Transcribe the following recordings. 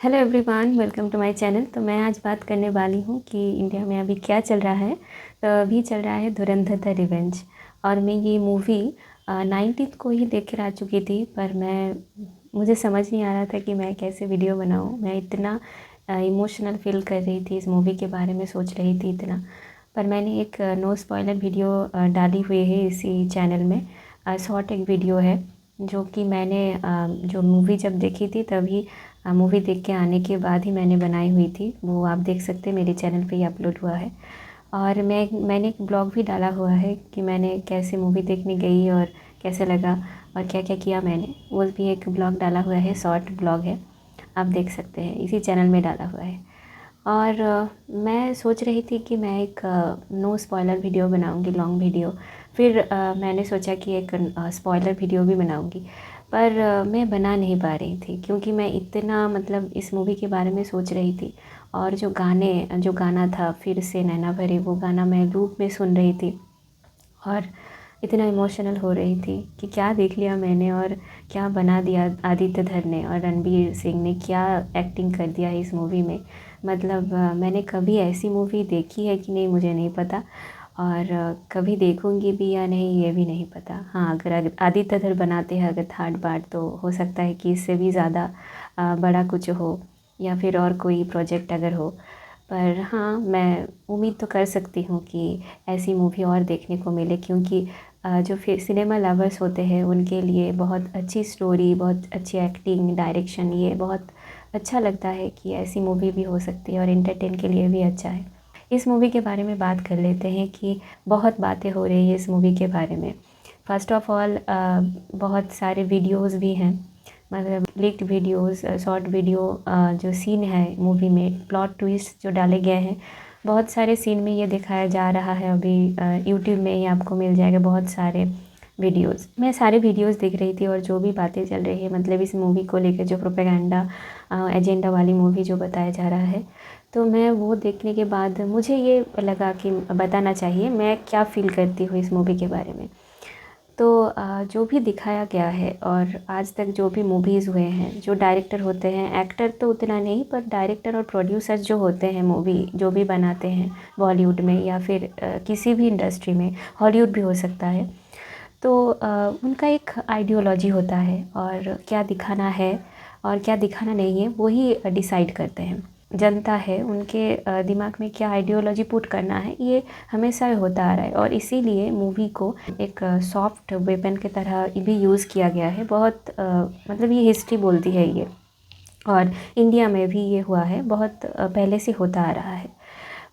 Hello everyone, welcome to my channel. तो मैं आज बात करने वाली हूँ कि इंडिया में अभी क्या चल रहा है। तो अभी चल रहा है धुरंधर द रिवेंज। और मैं ये मूवी 19 को ही देख कर आ चुकी थी, पर मुझे समझ नहीं आ रहा था कि मैं कैसे वीडियो बनाऊँ। मैं इतना इमोशनल फील कर रही थी, इस मूवी के बारे में सोच रही थी इतना। पर मैंने एक नो स्पॉइलर वीडियो डाली हुई है इसी चैनल में। शॉर्ट एक वीडियो है जो कि मैंने जो मूवी जब देखी थी तभी मूवी देख के आने के बाद ही मैंने बनाई हुई थी। वो आप देख सकते हैं, मेरे चैनल पे ही अपलोड हुआ है। और मैंने एक ब्लॉग भी डाला हुआ है कि मैंने कैसे मूवी देखने गई और कैसे लगा और क्या क्या किया मैंने। वो भी एक ब्लॉग डाला हुआ है, शॉर्ट ब्लॉग है, आप देख सकते हैं, इसी चैनल में डाला हुआ है। और मैं सोच रही थी कि मैं एक नो स्पॉइलर वीडियो बनाऊंगी, लॉन्ग वीडियो। फिर मैंने सोचा कि एक स्पॉइलर वीडियो भी बनाऊंगी, पर मैं बना नहीं पा रही थी क्योंकि मैं इतना मतलब इस मूवी के बारे में सोच रही थी। और जो गाना था फिर से नैना भरे, वो गाना मैं लूप में सुन रही थी और इतना इमोशनल हो रही थी कि क्या देख लिया मैंने और क्या बना दिया आदित्य धर ने और रणवीर सिंह ने, क्या एक्टिंग कर दिया इस मूवी में। मतलब मैंने कभी ऐसी मूवी देखी है कि नहीं मुझे नहीं पता, और कभी देखूंगी भी या नहीं ये भी नहीं पता। हाँ, अगर आदित्य धर बनाते हैं अगर थर्ड पार्ट, तो हो सकता है कि इससे भी ज़्यादा बड़ा कुछ हो या फिर और कोई प्रोजेक्ट अगर हो। पर हाँ, मैं उम्मीद तो कर सकती हूँ कि ऐसी मूवी और देखने को मिले, क्योंकि जो फिर सिनेमा लवर्स होते हैं उनके लिए बहुत अच्छी स्टोरी, बहुत अच्छी एक्टिंग, डायरेक्शन, ये बहुत अच्छा लगता है कि ऐसी मूवी भी हो सकती है और एंटरटेन के लिए भी अच्छा है। इस मूवी के बारे में बात कर लेते हैं कि बहुत बातें हो रही है इस मूवी के बारे में। फ़र्स्ट ऑफ़ ऑल बहुत सारे वीडियोज़ भी हैं, मतलब लीक्ड वीडियोस, शॉर्ट वीडियो, जो सीन है मूवी में, प्लॉट ट्विस्ट जो डाले गए हैं। बहुत सारे सीन में ये दिखाया जा रहा है। अभी यूट्यूब में ही आपको मिल जाएगा बहुत सारे वीडियोस। मैं सारे वीडियोस देख रही थी और जो भी बातें चल रही है, मतलब इस मूवी को लेकर जो प्रोपेगेंडा एजेंडा वाली मूवी जो बताया जा रहा है, तो मैं वो देखने के बाद मुझे ये लगा कि बताना चाहिए मैं क्या फ़ील करती हूँ इस मूवी के बारे में। तो जो भी दिखाया गया है और आज तक जो भी मूवीज़ हुए हैं, जो डायरेक्टर होते हैं, एक्टर तो उतना नहीं, पर डायरेक्टर और प्रोड्यूसर्स जो होते हैं मूवी जो भी बनाते हैं बॉलीवुड में या फिर किसी भी इंडस्ट्री में, हॉलीवुड भी हो सकता है, तो उनका एक आइडियोलॉजी होता है और क्या दिखाना है और क्या दिखाना नहीं है वही डिसाइड करते हैं। जनता है उनके दिमाग में क्या आइडियोलॉजी पुट करना है, ये हमेशा होता आ रहा है। और इसीलिए मूवी को एक सॉफ्ट वेपन की तरह भी यूज़ किया गया है। बहुत मतलब ये हिस्ट्री बोलती है ये, और इंडिया में भी ये हुआ है, बहुत पहले से होता आ रहा है।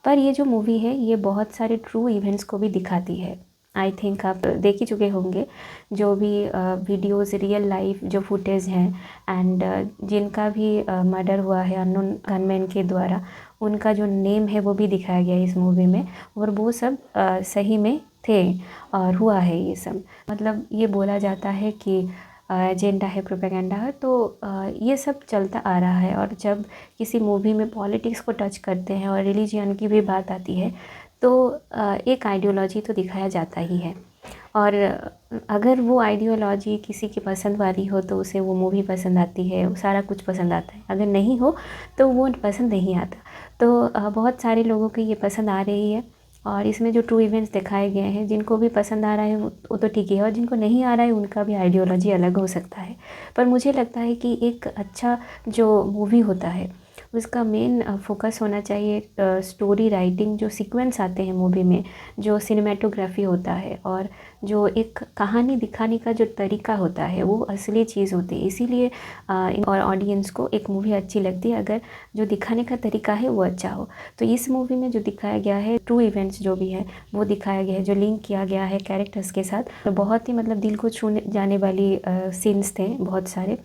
पर ये जो मूवी है ये बहुत सारे ट्रू इवेंट्स को भी दिखाती है। आई थिंक आप देख ही चुके होंगे जो भी वीडियोस, रियल लाइफ जो फुटेज हैं, एंड जिनका भी मर्डर हुआ है अननोन गनमैन के द्वारा, उनका जो नेम है वो भी दिखाया गया है इस मूवी में। और वो सब सही में थे और हुआ है ये सब। मतलब ये बोला जाता है कि एजेंडा है, प्रोपेगेंडा है, तो ये सब चलता आ रहा है। और जब किसी मूवी में पॉलिटिक्स को टच करते हैं और रिलीजियन की भी बात आती है, तो एक आइडियोलॉजी तो दिखाया जाता ही है। और अगर वो आइडियोलॉजी किसी की पसंद वाली हो तो उसे वो मूवी पसंद आती है, सारा कुछ पसंद आता है। अगर नहीं हो तो वो पसंद नहीं आता। तो बहुत सारे लोगों को ये पसंद आ रही है। और इसमें जो ट्रू इवेंट्स दिखाए गए हैं, जिनको भी पसंद आ रहा है वो तो ठीक ही है, और जिनको नहीं आ रहा है उनका भी आइडियोलॉजी अलग हो सकता है। पर मुझे लगता है कि एक अच्छा जो मूवी होता है उसका मेन फोकस होना चाहिए स्टोरी राइटिंग, जो सीक्वेंस आते हैं मूवी में, जो सिनेमेटोग्राफी होता है और जो एक कहानी दिखाने का जो तरीका होता है, वो असली चीज़ होती है। इसीलिए और ऑडियंस को एक मूवी अच्छी लगती है अगर जो दिखाने का तरीका है वो अच्छा हो। तो इस मूवी में जो दिखाया गया है, ट्रू इवेंट्स जो भी है वो दिखाया गया है, जो लिंक किया गया है कैरेक्टर्स के साथ, तो बहुत ही मतलब दिल को छूने जाने वाली सीन्स थे बहुत सारे।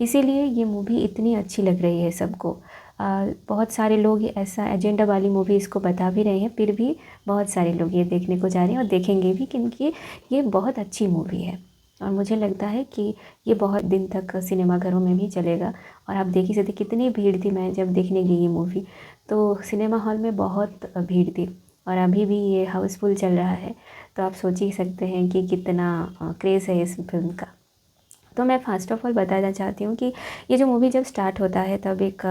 इसीलिए ये मूवी इतनी अच्छी लग रही है सबको। बहुत सारे लोग ऐसा एजेंडा वाली मूवी इसको बता भी रहे हैं, फिर भी बहुत सारे लोग ये देखने को जा रहे हैं और देखेंगे भी, क्योंकि ये बहुत अच्छी मूवी है। और मुझे लगता है कि ये बहुत दिन तक सिनेमाघरों में भी चलेगा। और आप देख ही सकते कितनी भीड़ थी, मैं जब देखने गई ये मूवी तो सिनेमा हॉल में बहुत भीड़ थी, और अभी भी ये हाउसफुल चल रहा है। तो आप सोच ही सकते हैं कि कितना क्रेज़ है इस फिल्म का। तो मैं फ़र्स्ट ऑफ़ ऑल बताना चाहती हूँ कि ये जो मूवी जब स्टार्ट होता है तब एक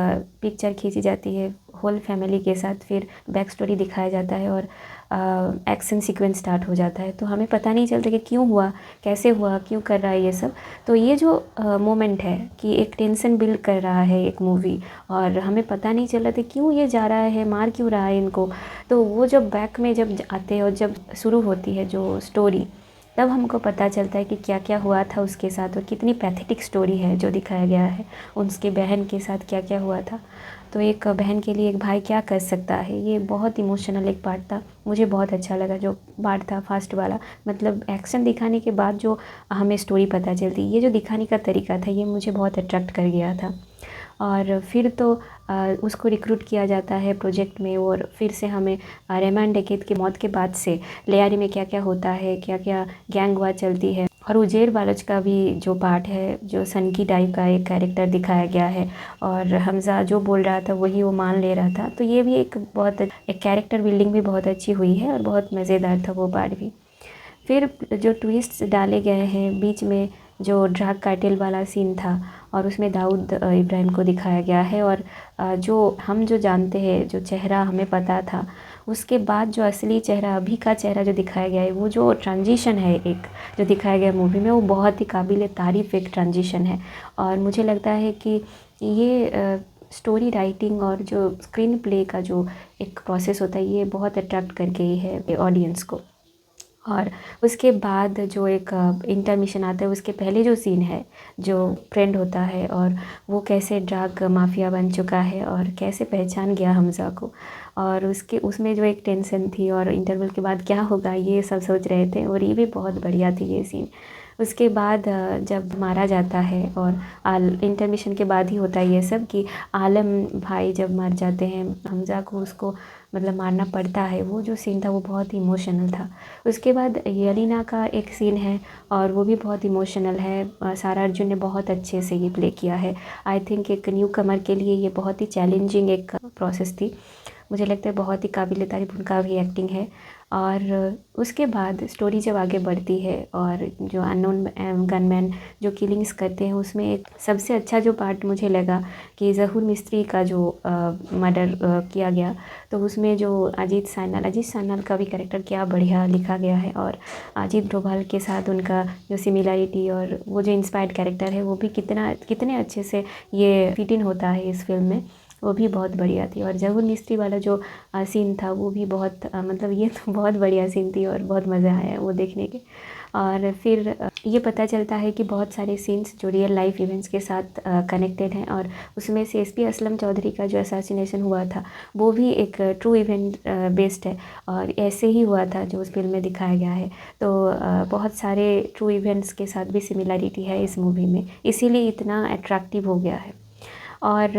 पिक्चर खींची जाती है होल फैमिली के साथ, फिर बैक स्टोरी दिखाया जाता है और एक्शन सीक्वेंस स्टार्ट हो जाता है। तो हमें पता नहीं चलता कि क्यों हुआ, कैसे हुआ, क्यों कर रहा है ये सब। तो ये जो मोमेंट है कि एक टेंशन बिल्ड कर रहा है एक मूवी, और हमें पता नहीं चल रहा था क्यों ये जा रहा है, मार क्यों रहा है इनको। तो वो जब बैक में जब आते हैं और जब शुरू होती है जो स्टोरी, तब हमको पता चलता है कि क्या क्या हुआ था उसके साथ और कितनी पैथेटिक स्टोरी है जो दिखाया गया है। उसके बहन के साथ क्या क्या हुआ था। तो एक बहन के लिए एक भाई क्या कर सकता है, ये बहुत इमोशनल एक पार्ट था। मुझे बहुत अच्छा लगा जो पार्ट था फर्स्ट वाला। मतलब एक्शन दिखाने के बाद जो हमें स्टोरी पता चलती, ये जो दिखाने का तरीका था ये मुझे बहुत अट्रैक्ट कर गया था। और फिर तो उसको रिक्रूट किया जाता है प्रोजेक्ट में, और फिर से हमें रेमान डकैत की मौत के बाद से लियारी में क्या क्या होता है, क्या क्या गैंग वार चलती है। और उजेर बालोच का भी जो पार्ट है, जो सनकी टाइप का एक कैरेक्टर दिखाया गया है, और हमज़ा जो बोल रहा था वही वो मान ले रहा था। तो ये भी एक बहुत एक कैरेक्टर बिल्डिंग भी बहुत अच्छी हुई है और बहुत मज़ेदार था वो पार्ट भी। फिर जो ट्विस्ट्स डाले गए हैं बीच में, जो ड्रग कार्टेल वाला सीन था और उसमें दाऊद इब्राहिम को दिखाया गया है, और जो हम जो जानते हैं, जो चेहरा हमें पता था, उसके बाद जो असली चेहरा, अभी का चेहरा जो दिखाया गया है, वो जो ट्रांजिशन है एक जो दिखाया गया मूवी में, वो बहुत ही काबिल तारीफ़ एक ट्रांजिशन है। और मुझे लगता है कि ये स्टोरी राइटिंग और जो स्क्रीन प्ले का जो एक प्रोसेस होता है, ये बहुत अट्रैक्ट कर गई है ऑडियंस को। और उसके बाद जो एक इंटरमिशन आता है, उसके पहले जो सीन है, जो फ्रेंड होता है और वो कैसे ड्रग माफिया बन चुका है और कैसे पहचान गया हमज़ा को, और उसके उसमें जो एक टेंशन थी और इंटरवल के बाद क्या होगा ये सब सोच रहे थे, और ये भी बहुत बढ़िया थी ये सीन। उसके बाद जब मारा जाता है, और इंटरमिशन के बाद ही होता है ये सब कि आलम भाई जब मर जाते हैं, हमज़ा को उसको मतलब मारना पड़ता है, वो जो सीन था वो बहुत ही इमोशनल था। उसके बाद येलिना का एक सीन है और वो भी बहुत इमोशनल है। सारा अर्जुन ने बहुत अच्छे से ये प्ले किया है। आई थिंक एक न्यू कमर के लिए ये बहुत ही चैलेंजिंग एक प्रोसेस थी। मुझे लगता है बहुत ही काबिल तारीफ़ उनका भी एक्टिंग है। और उसके बाद स्टोरी जब आगे बढ़ती है और जो अननोन गनमैन जो किलिंग्स करते हैं, उसमें एक सबसे अच्छा जो पार्ट मुझे लगा कि ज़हूर मिस्त्री का जो मर्डर किया गया, तो उसमें जो अजीत सान्याल का भी कैरेक्टर क्या बढ़िया लिखा गया है, और अजीत डोभाल के साथ उनका जो सिमिलरिटी और वो जो इंस्पायर्ड कैरेक्टर है, वो भी कितने अच्छे से ये फिट इन होता है इस फिल्म में, वो भी बहुत बढ़िया थी। और ज़हूर मिस्त्री वाला जो सीन था वो भी बहुत मतलब ये तो बहुत बढ़िया सीन थी और बहुत मज़ा आया वो देखने के। और फिर ये पता चलता है कि बहुत सारे सीन्स जो रियल लाइफ इवेंट्स के साथ कनेक्टेड हैं, और उसमें से एसपी असलम चौधरी का जो असैसिनेशन हुआ था वो भी एक ट्रू इवेंट बेस्ड है, और ऐसे ही हुआ था जो उस फिल्म में दिखाया गया है। तो बहुत सारे ट्रू इवेंट्स के साथ भी सिमिलरिटी है इस मूवी में, इसीलिए इतना अट्रैक्टिव हो गया है। और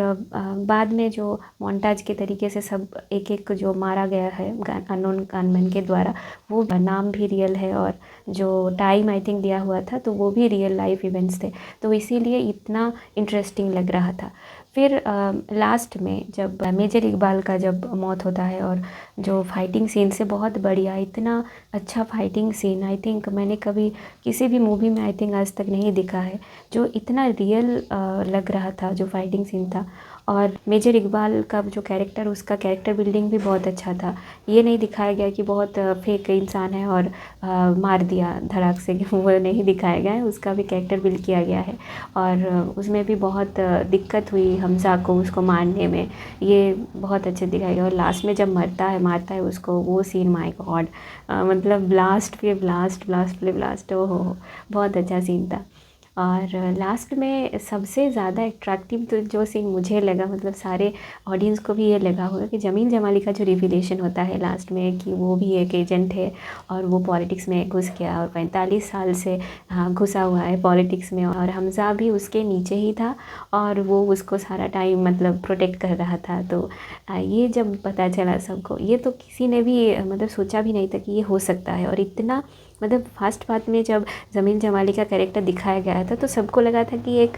बाद में जो मोन्टाज के तरीके से सब एक एक जो मारा गया है अननोन गनमैन के द्वारा, वो नाम भी रियल है, और जो टाइम आई थिंक दिया हुआ था तो वो भी रियल लाइफ इवेंट्स थे, तो इसीलिए इतना इंटरेस्टिंग लग रहा था। फिर लास्ट में जब मेजर इकबाल का जब मौत होता है, और जो फाइटिंग सीन से बहुत बढ़िया, इतना अच्छा फाइटिंग सीन आई थिंक मैंने कभी किसी भी मूवी में आई थिंक आज तक नहीं दिखा है, जो इतना रियल लग रहा था जो फाइटिंग सीन था। और मेजर इकबाल का जो कैरेक्टर, उसका कैरेक्टर बिल्डिंग भी बहुत अच्छा था। ये नहीं दिखाया गया कि बहुत फेक इंसान है और मार दिया धड़ाक से, वो नहीं दिखाया गया है, उसका भी कैरेक्टर बिल्ड किया गया है। और उसमें भी बहुत दिक्कत हुई हमज़ा को उसको मारने में, ये बहुत अच्छे दिखाया गया। और लास्ट में जब मारता है उसको, वो सीन माय गॉड, मतलब ब्लास्ट पे ब्लास्ट, ओहो बहुत अच्छा सीन था। और लास्ट में सबसे ज़्यादा अट्रैक्टिव तो जो सीन मुझे लगा, मतलब सारे ऑडियंस को भी ये लगा होगा, कि जमील जमाली का जो रिविलेशन होता है लास्ट में कि वो भी एक एजेंट है और वो पॉलिटिक्स में घुस गया और 45 साल से घुसा हुआ है पॉलिटिक्स में, और हमज़ा भी उसके नीचे ही था और वो उसको सारा टाइम मतलब प्रोटेक्ट कर रहा था। तो ये जब पता चला सबको, ये तो किसी ने भी मतलब सोचा भी नहीं था कि ये हो सकता है, और इतना मतलब फर्स्ट पार्ट में जब जमील जमाली का कैरेक्टर दिखाया गया था तो सबको लगा था कि एक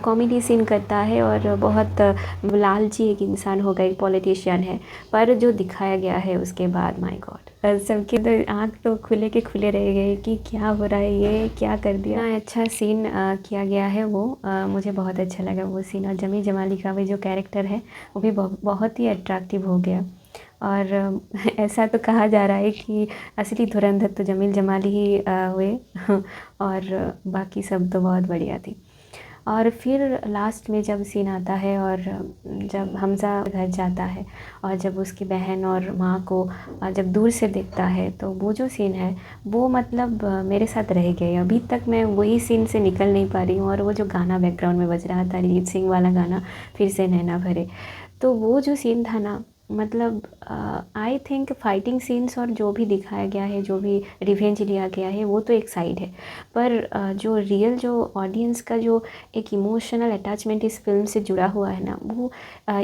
कॉमेडी सीन करता है और बहुत लालची एक इंसान होगा, एक पॉलिटिशियन है। पर जो दिखाया गया है उसके बाद माय गॉड, सबके तो आँख तो खुले के खुले रह गए कि क्या हो रहा है, ये क्या कर दिया। इतना अच्छा सीन किया गया है वो, मुझे बहुत अच्छा लगा वो सीन। और जमील जमाली का भी जो कैरेक्टर है वो भी बहुत ही अट्रैक्टिव हो गया। और ऐसा तो कहा जा रहा है कि असली धुरंधर तो जमील जमाली ही हुए और बाकी सब तो बहुत बढ़िया थी। और फिर लास्ट में जब सीन आता है और जब हमज़ा घर जाता है और जब उसकी बहन और माँ को जब दूर से देखता है तो वो जो सीन है वो मतलब मेरे साथ रह गए। अभी तक मैं वही सीन से निकल नहीं पा रही हूँ। और वो जो गाना बैकग्राउंड में बज रहा था, अरिजीत सिंह वाला गाना, फिर से नैना भरे, तो वो जो सीन था ना, मतलब आई थिंक फाइटिंग सीन्स और जो भी दिखाया गया है, जो भी रिवेंज लिया गया है, वो तो एक साइड है। पर जो रियल जो ऑडियंस का जो एक इमोशनल अटैचमेंट इस फिल्म से जुड़ा हुआ है ना, वो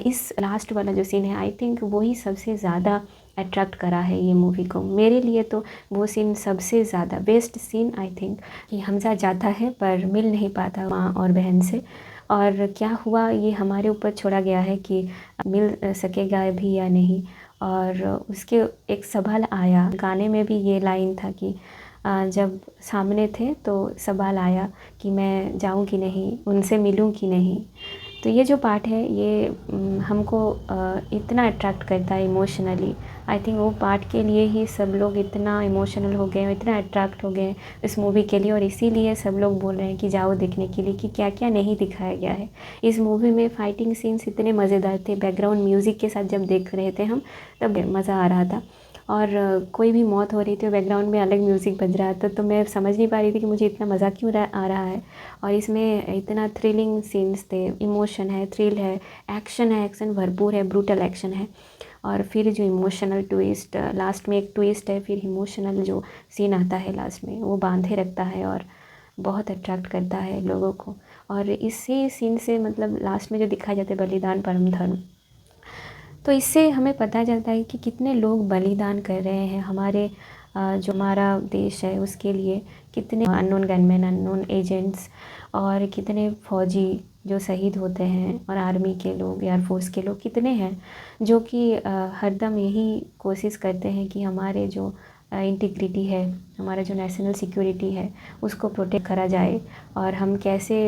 इस लास्ट वाला जो सीन है, आई थिंक वही सबसे ज़्यादा अट्रैक्ट करा है ये मूवी को। मेरे लिए तो वो सीन सबसे ज़्यादा बेस्ट सीन आई थिंक, कि हमज़ा जाता है पर मिल नहीं पाता माँ और बहन से, और क्या हुआ ये हमारे ऊपर छोड़ा गया है कि मिल सकेगा भी या नहीं। और उसके एक सवाल आया, गाने में भी ये लाइन था कि जब सामने थे तो सवाल आया कि मैं जाऊं कि नहीं, उनसे मिलूं कि नहीं। तो ये जो पार्ट है ये हमको इतना अट्रैक्ट करता है इमोशनली। आई थिंक वो पार्ट के लिए ही सब लोग इतना इमोशनल हो गए, इतना अट्रैक्ट हो गए इस मूवी के लिए। और इसीलिए सब लोग बोल रहे हैं कि जाओ देखने के लिए, कि क्या क्या नहीं दिखाया गया है इस मूवी में। फाइटिंग सीन्स इतने मज़ेदार थे, बैकग्राउंड म्यूज़िक के साथ जब देख रहे थे हम तब मज़ा आ रहा था। और कोई भी मौत हो रही थी, बैकग्राउंड में अलग म्यूज़िक बज रहा था, तो मैं समझ नहीं पा रही थी कि मुझे इतना मज़ा क्यों आ रहा है। और इसमें इतना थ्रिलिंग सीन्स थे, इमोशन है, थ्रिल है, एक्शन है, एक्शन भरपूर है, ब्रूटल एक्शन है। और फिर जो इमोशनल ट्विस्ट लास्ट में, एक ट्विस्ट है, फिर इमोशनल जो सीन आता है लास्ट में, वो बांधे रखता है और बहुत अट्रैक्ट करता है लोगों को। और इसी सीन से मतलब लास्ट में जो दिखाया जाता है बलिदान परम धर्म, तो इससे हमें पता चलता है कि कितने लोग बलिदान कर रहे हैं हमारे जो हमारा देश है उसके लिए। कितने अननोन गनमैन, अननोन एजेंट्स और कितने फौजी जो शहीद होते हैं, और आर्मी के लोग, एयरफोर्स के लोग कितने हैं जो कि हरदम यही कोशिश करते हैं कि हमारे जो इंटीग्रिटी है, हमारा जो नेशनल सिक्योरिटी है, उसको प्रोटेक्ट करा जाए। और हम कैसे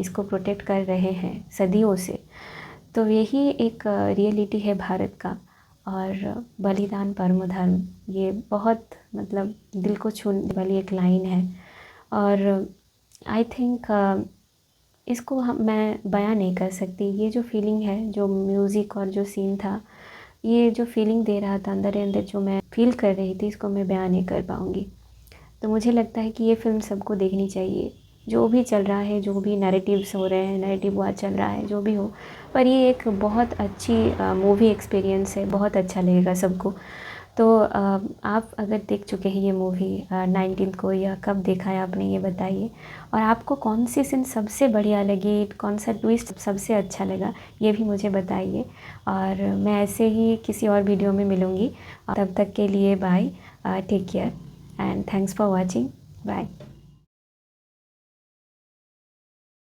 इसको प्रोटेक्ट कर रहे हैं सदियों से। तो यही एक रियलिटी है भारत का। और बलिदान परम धर्म, ये बहुत मतलब दिल को छूने वाली एक लाइन है। और आई थिंक इसको मैं बयां नहीं कर सकती। ये जो फीलिंग है, जो म्यूज़िक और जो सीन था, ये जो फीलिंग दे रहा था अंदर अंदर, जो मैं फील कर रही थी, इसको मैं बयां नहीं कर पाऊँगी। तो मुझे लगता है कि ये फ़िल्म सबको देखनी चाहिए। जो भी चल रहा है, जो भी नैरेटिव्स हो रहे हैं, नैरेटिव वार चल रहा है, जो भी हो, पर ये एक बहुत अच्छी मूवी एक्सपीरियंस है, बहुत अच्छा लगेगा सबको। तो आप अगर देख चुके हैं ये मूवी 19 को, या कब देखा है आपने, ये बताइए। और आपको कौन सी सीन सबसे बढ़िया लगी, कौन सा ट्विस्ट सबसे अच्छा लगा, ये भी मुझे बताइए। और मैं ऐसे ही किसी और वीडियो में मिलूँगी। तब तक के लिए bye, take care and thanks for watching, bye.